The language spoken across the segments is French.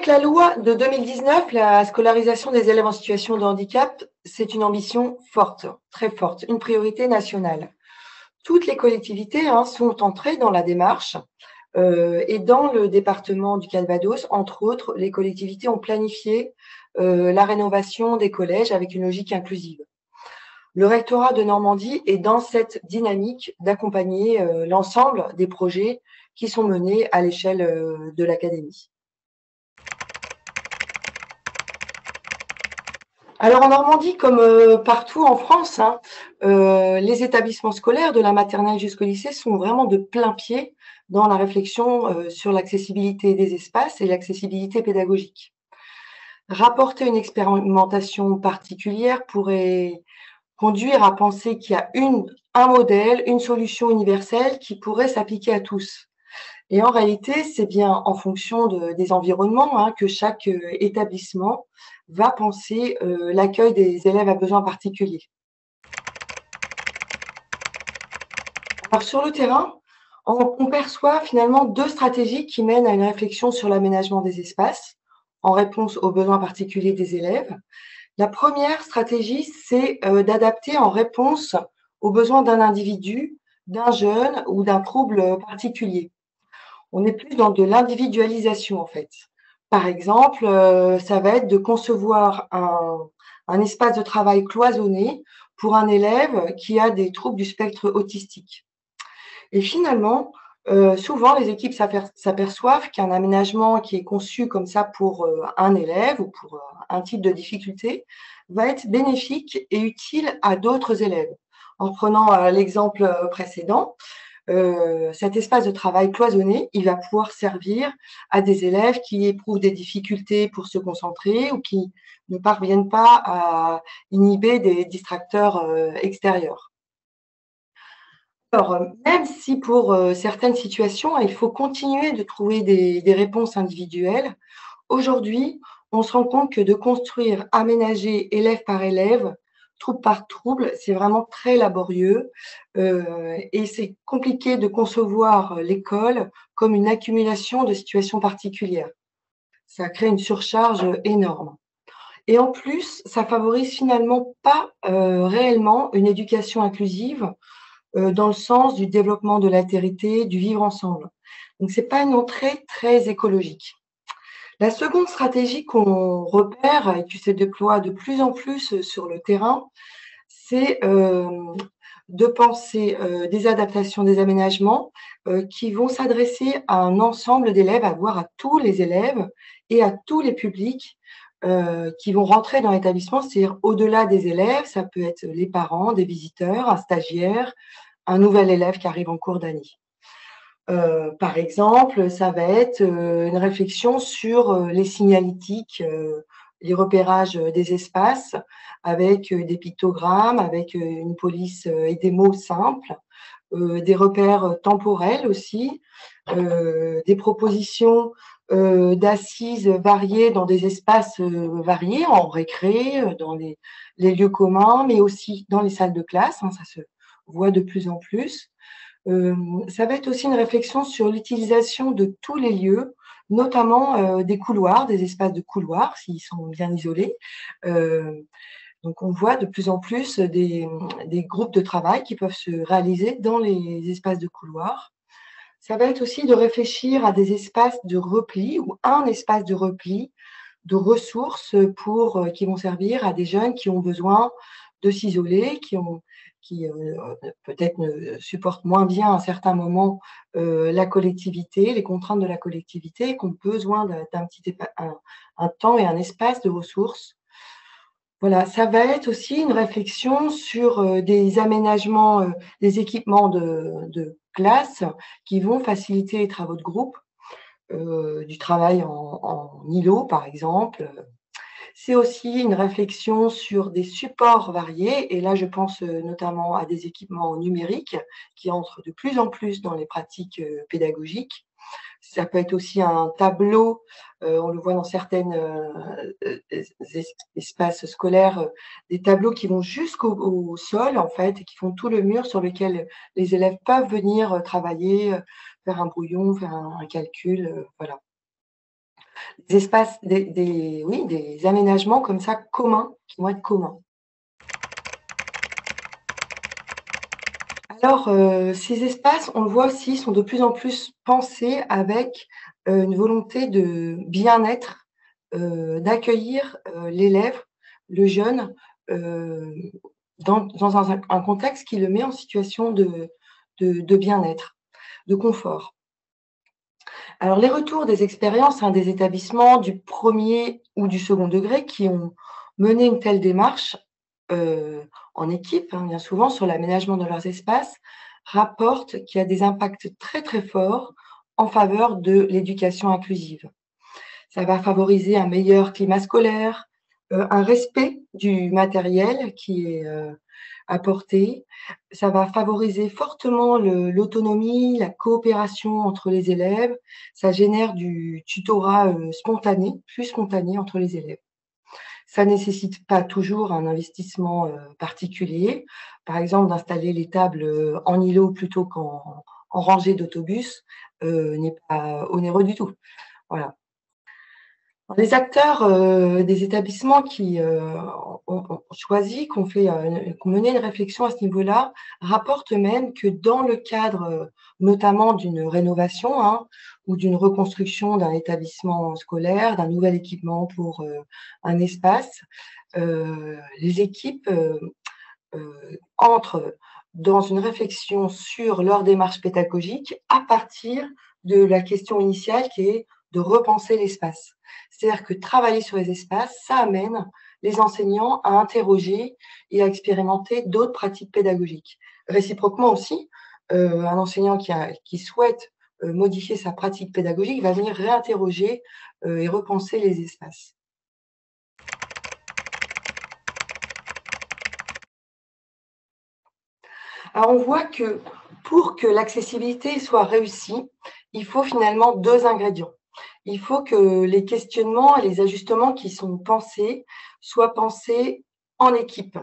Avec la loi de 2019, la scolarisation des élèves en situation de handicap, c'est une ambition forte, très forte, une priorité nationale. Toutes les collectivités sont entrées dans la démarche et dans le département du Calvados, entre autres, les collectivités ont planifié la rénovation des collèges avec une logique inclusive. Le rectorat de Normandie est dans cette dynamique d'accompagner l'ensemble des projets qui sont menés à l'échelle de l'académie. Alors en Normandie, comme partout en France, les établissements scolaires de la maternelle jusqu'au lycée sont vraiment de plein pied dans la réflexion sur l'accessibilité des espaces et l'accessibilité pédagogique. Rapporter une expérimentation particulière pourrait conduire à penser qu'il y a un modèle, une solution universelle qui pourrait s'appliquer à tous. Et en réalité, c'est bien en fonction des environnements que chaque établissement va penser l'accueil des élèves à besoins particuliers. Alors sur le terrain, on perçoit finalement deux stratégies qui mènent à une réflexion sur l'aménagement des espaces en réponse aux besoins particuliers des élèves. La première stratégie, c'est d'adapter en réponse aux besoins d'un individu, d'un jeune ou d'un trouble particulier. On est plus dans de l'individualisation en fait. Par exemple, ça va être de concevoir un espace de travail cloisonné pour un élève qui a des troubles du spectre autistique. Et finalement, souvent, les équipes s'aperçoivent qu'un aménagement qui est conçu comme ça pour un élève ou pour un type de difficulté va être bénéfique et utile à d'autres élèves. En prenant l'exemple précédent, cet espace de travail cloisonné, il va pouvoir servir à des élèves qui éprouvent des difficultés pour se concentrer ou qui ne parviennent pas à inhiber des distracteurs extérieurs. Alors, même si pour certaines situations, il faut continuer de trouver des réponses individuelles, aujourd'hui, on se rend compte que de construire, aménager élève par élève, trouble par trouble, c'est vraiment très laborieux et c'est compliqué de concevoir l'école comme une accumulation de situations particulières. Ça crée une surcharge énorme. Et en plus, ça favorise finalement pas réellement une éducation inclusive dans le sens du développement de l'altérité, du vivre ensemble. Donc, c'est pas une entrée très écologique. La seconde stratégie qu'on repère et qui se déploie de plus en plus sur le terrain, c'est de penser des adaptations, des aménagements qui vont s'adresser à un ensemble d'élèves, à voir à tous les élèves et à tous les publics qui vont rentrer dans l'établissement, c'est-à-dire au-delà des élèves, ça peut être les parents, des visiteurs, un stagiaire, un nouvel élève qui arrive en cours d'année. Par exemple, ça va être une réflexion sur les signalétiques, les repérages des espaces avec des pictogrammes, avec une police et des mots simples, des repères temporels aussi, des propositions d'assises variées dans des espaces variés, en récré, dans les lieux communs, mais aussi dans les salles de classe, ça se voit de plus en plus. Ça va être aussi une réflexion sur l'utilisation de tous les lieux, notamment des couloirs, des espaces de couloirs, s'ils sont bien isolés. Donc, on voit de plus en plus des groupes de travail qui peuvent se réaliser dans les espaces de couloirs. Ça va être aussi de réfléchir à des espaces de repli ou un espace de repli, de ressources qui vont servir à des jeunes qui ont besoin de s'isoler, qui peut-être ne supportent moins bien à certains moments la collectivité, les contraintes de la collectivité, et qui ont besoin un temps et un espace de ressources. Voilà, ça va être aussi une réflexion sur des aménagements, des équipements de classe qui vont faciliter les travaux de groupe, du travail en îlot, par exemple. C'est aussi une réflexion sur des supports variés, et là, je pense notamment à des équipements numériques qui entrent de plus en plus dans les pratiques pédagogiques. Ça peut être aussi un tableau, on le voit dans certains espaces scolaires, des tableaux qui vont jusqu'au sol, en fait, et qui font tout le mur sur lequel les élèves peuvent venir travailler, faire un brouillon, faire un calcul, voilà. Des espaces, oui, des aménagements comme ça communs, qui vont être communs. Alors, ces espaces, on le voit aussi, sont de plus en plus pensés avec, une volonté de bien-être, d'accueillir, l'élève, le jeune, heu, dans un contexte qui le met en situation de bien-être, de confort. Alors les retours des expériences, hein, des établissements du premier ou du second degré qui ont mené une telle démarche, heu, en équipe, hein, bien souvent sur l'aménagement de leurs espaces, rapportent qu'il y a des impacts très, très forts en faveur de l'éducation inclusive. Ça va favoriser un meilleur climat scolaire, un respect du matériel qui est, apporté. Ça va favoriser fortement l'autonomie, la coopération entre les élèves. Ça génère du tutorat, spontané, plus spontané entre les élèves. Ça nécessite pas toujours un investissement, particulier. Par exemple, d'installer les tables, en îlot plutôt qu'en rangée d'autobus, n'est pas onéreux du tout. Voilà. Les acteurs, des établissements qui, ont choisi, qui ont mené une réflexion à ce niveau-là, rapportent même que dans le cadre, notamment d'une rénovation, hein, ou d'une reconstruction d'un établissement scolaire, d'un nouvel équipement pour, un espace, les équipes, entrent dans une réflexion sur leur démarche pédagogique à partir de la question initiale qui est de repenser l'espace. C'est-à-dire que travailler sur les espaces, ça amène les enseignants à interroger et à expérimenter d'autres pratiques pédagogiques. Réciproquement aussi, un enseignant qui souhaite, modifier sa pratique pédagogique va venir réinterroger, et repenser les espaces. Alors, on voit que pour que l'accessibilité soit réussie, il faut finalement 2 ingrédients. Il faut que les questionnements et les ajustements qui sont pensés soient pensés en équipe,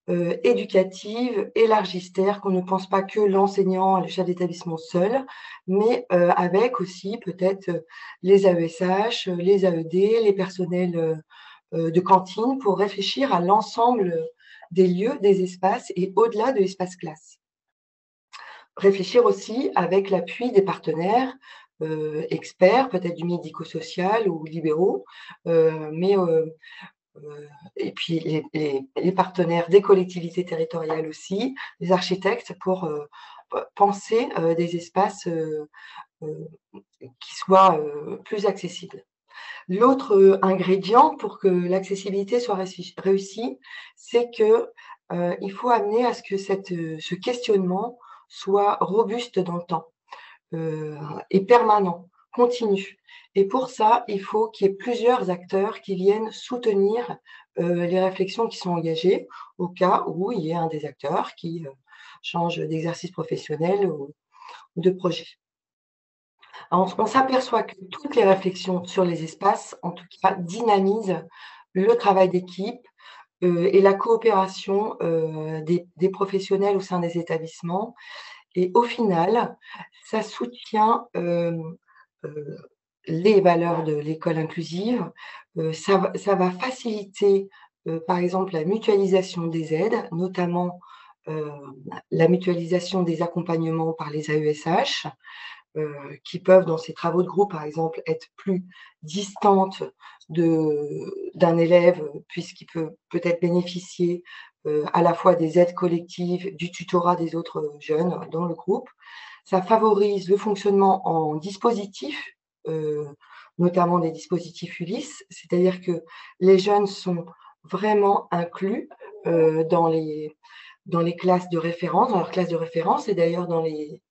éducative, élargie, qu'on ne pense pas que l'enseignant et le chef d'établissement seul, mais avec aussi peut-être, les AESH, les AED, les personnels, de cantine pour réfléchir à l'ensemble, des lieux, des espaces et au-delà de l'espace classe. Réfléchir aussi avec l'appui des partenaires, experts, peut-être du médico-social ou libéraux, mais et puis les partenaires des collectivités territoriales aussi, les architectes pour, penser, des espaces, qui soient, plus accessibles. L'autre, ingrédient pour que l'accessibilité soit réussie, c'est que, il faut amener à ce que ce questionnement soit robuste dans le temps, heu et permanent, continu. Et pour ça, il faut qu'il y ait plusieurs acteurs qui viennent soutenir, les réflexions qui sont engagées, au cas où il y ait un des acteurs qui, change d'exercice professionnel ou de projet. On s'aperçoit que toutes les réflexions sur les espaces, en tout cas, dynamisent le travail d'équipe, et la coopération, des professionnels au sein des établissements et au final, ça soutient, heu, les valeurs de l'école inclusive, ça va faciliter, par exemple, la mutualisation des aides, notamment, heu, la mutualisation des accompagnements par les AESH, qui peuvent, dans ces travaux de groupe, par exemple, être plus distantes d'un élève, puisqu'il peut peut-être bénéficier, à la fois des aides collectives, du tutorat des autres, jeunes dans le groupe. Ça favorise le fonctionnement en dispositif, heu, notamment des dispositifs Ulysse, c'est-à-dire que les jeunes sont vraiment inclus, dans les classes de référence, dans leurs classes de référence et d'ailleurs dans les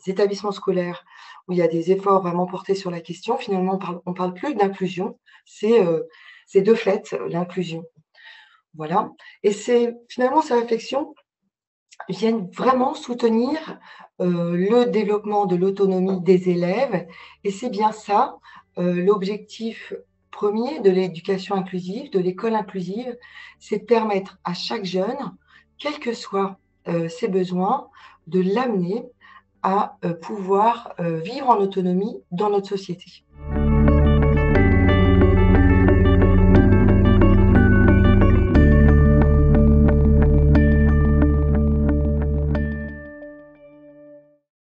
établissements scolaires où il y a des efforts vraiment portés sur la question, finalement on parle plus d'inclusion, c'est de fait, l'inclusion. Voilà. Et c'est finalement ces réflexions viennent vraiment soutenir, le développement de l'autonomie des élèves et c'est bien ça, l'objectif premier de l'éducation inclusive, de l'école inclusive, c'est de permettre à chaque jeune, quels que soient, ses besoins, de l'amener à, pouvoir, vivre en autonomie dans notre société.